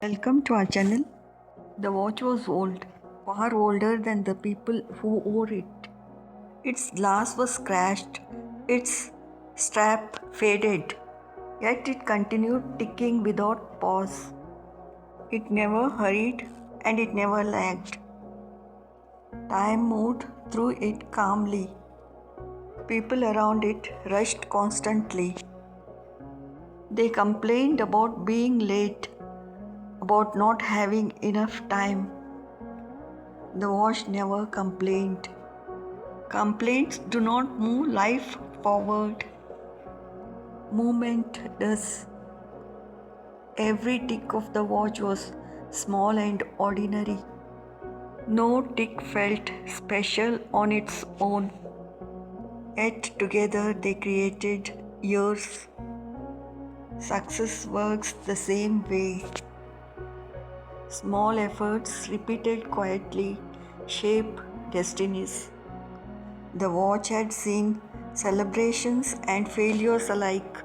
Welcome to our channel. The watch was old, far older than the people who wore it. Its glass was scratched, its strap faded, yet it continued ticking without pause. It never hurried and it never lagged. Time moved through it calmly. People around it rushed constantly. They complained about being late, about not having enough time. The watch never complained. Complaints do not move life forward. Movement does. Every tick of the watch was small and ordinary. No tick felt special on its own. Yet together they created years. Success works the same way. Small efforts repeated quietly shape destinies. The watch had seen celebrations and failures alike.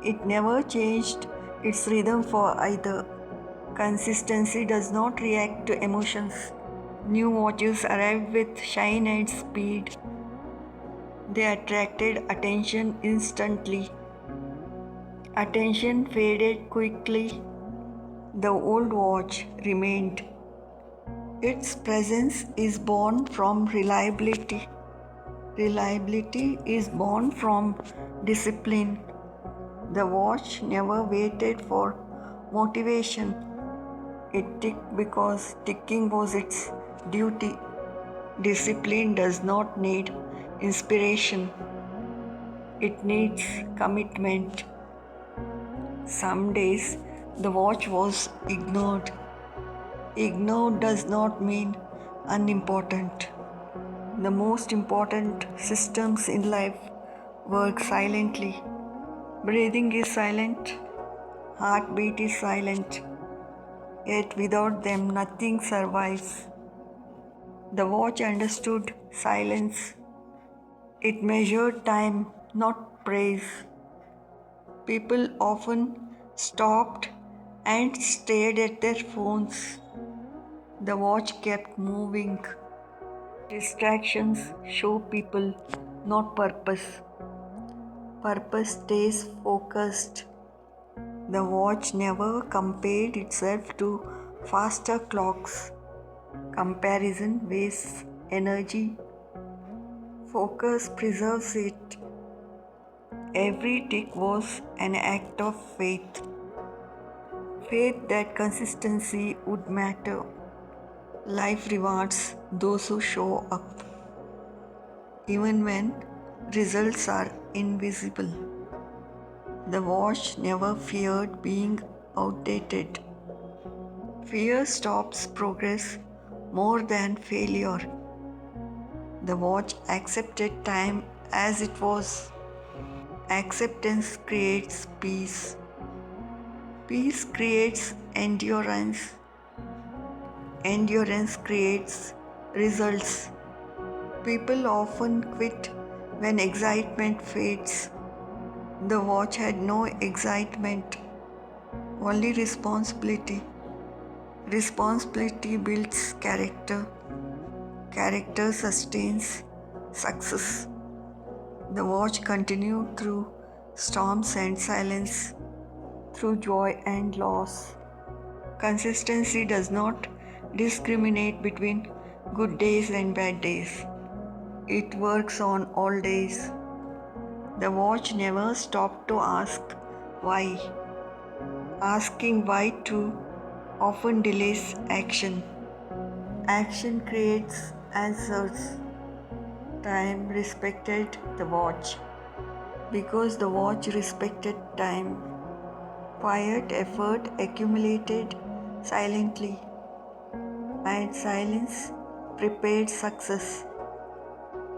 It never changed its rhythm for either. Consistency does not react to emotions. New watches arrived with shine and speed. They attracted attention instantly. Attention faded quickly. The old watch remained. Its presence is born from reliability. Reliability is born from discipline. The watch never waited for motivation. It ticked because ticking was its duty. Discipline does not need inspiration, it needs commitment. Some days the watch was ignored. Ignored does not mean unimportant. The most important systems in life work silently. Breathing is silent, heartbeat is silent, yet without them nothing survives. The watch understood silence. It measured time, not praise. People often stopped and stared at their phones. The watch kept moving. Distractions show people, not purpose. Purpose stays focused. The watch never compared itself to faster clocks. Comparison wastes energy. Focus preserves it. Every tick was an act of faith. Faith that consistency would matter. Life rewards those who show up, even when results are invisible. The watch never feared being outdated. Fear stops progress more than failure. The watch accepted time as it was. Acceptance creates peace. Peace creates endurance. Endurance creates results. People often quit when excitement fades. The watch had no excitement, only responsibility. Responsibility builds character. Character sustains success. The watch continued through storms and silence, through joy and loss. Consistency does not discriminate between good days and bad days. It works on all days. The watch never stopped to ask why. Asking why too often delays action. Action creates answers. Time respected the watch because the watch respected time. Quiet effort accumulated silently, and silence prepared success.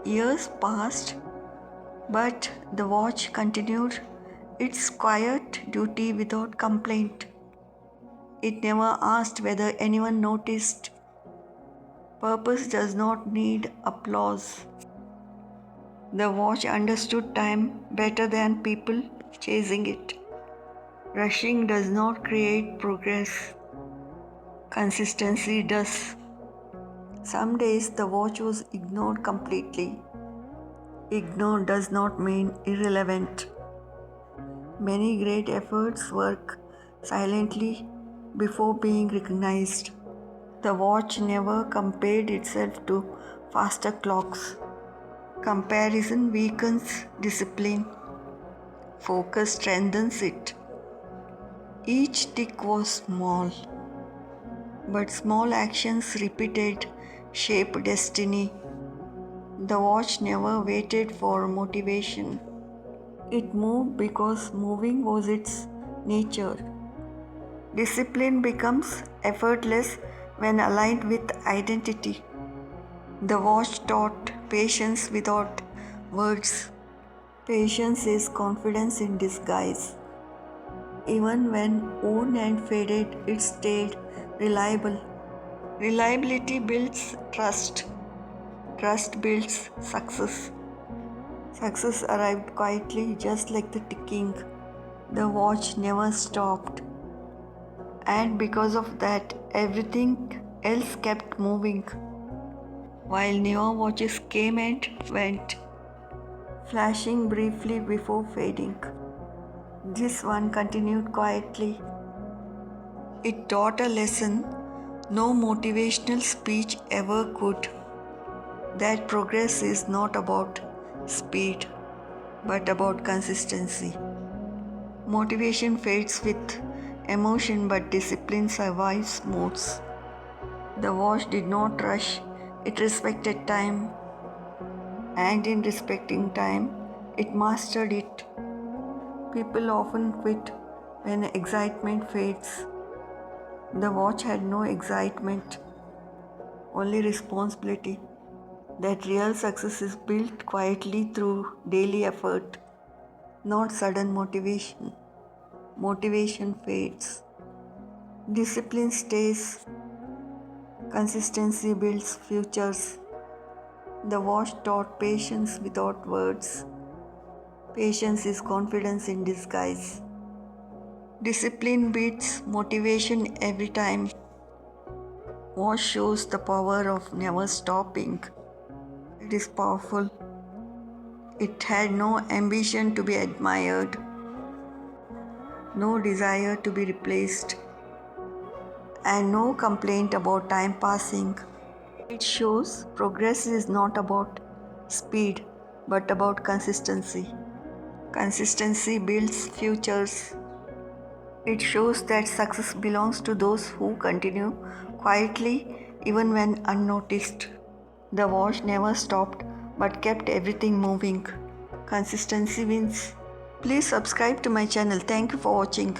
Years passed, but the watch continued its quiet duty without complaint. It never asked whether anyone noticed. Purpose does not need applause. The watch understood time better than people chasing it. Rushing does not create progress. Consistency does. Some days the watch was ignored completely. Ignored does not mean irrelevant. Many great efforts work silently before being recognized. The watch never compared itself to faster clocks. Comparison weakens discipline, focus strengthens it. Each tick was small, but small actions repeated shape destiny. The watch never waited for motivation. It moved because moving was its nature. Discipline becomes effortless when aligned with identity. The watch taught patience without words. Patience is confidence in disguise. Even when worn and faded, it stayed reliable. Reliability builds trust. Trust builds success. Success arrived quietly, just like the ticking. The watch never stopped. And because of that, everything else kept moving. While newer watches came and went, flashing briefly before fading. This one continued quietly. It taught a lesson no motivational speech ever could. That progress is not about speed, but about consistency. Motivation fades with emotion, but discipline survives moods. The watch did not rush, it respected time, and in respecting time, it mastered it. People often quit when excitement fades. The watch had no excitement, only responsibility. That real success is built quietly through daily effort, not sudden motivation. Motivation fades. Discipline stays. Consistency builds futures. The watch taught patience without words. Patience is confidence in disguise. Discipline beats motivation every time. Watch shows the power of never stopping. It is powerful. It had no ambition to be admired, no desire to be replaced, and no complaint about time passing. It shows progress is not about speed but about consistency. Consistency builds futures. It shows that success belongs to those who continue quietly even when unnoticed. The watch never stopped but kept everything moving. Consistency wins. Please subscribe to my channel. Thank you for watching.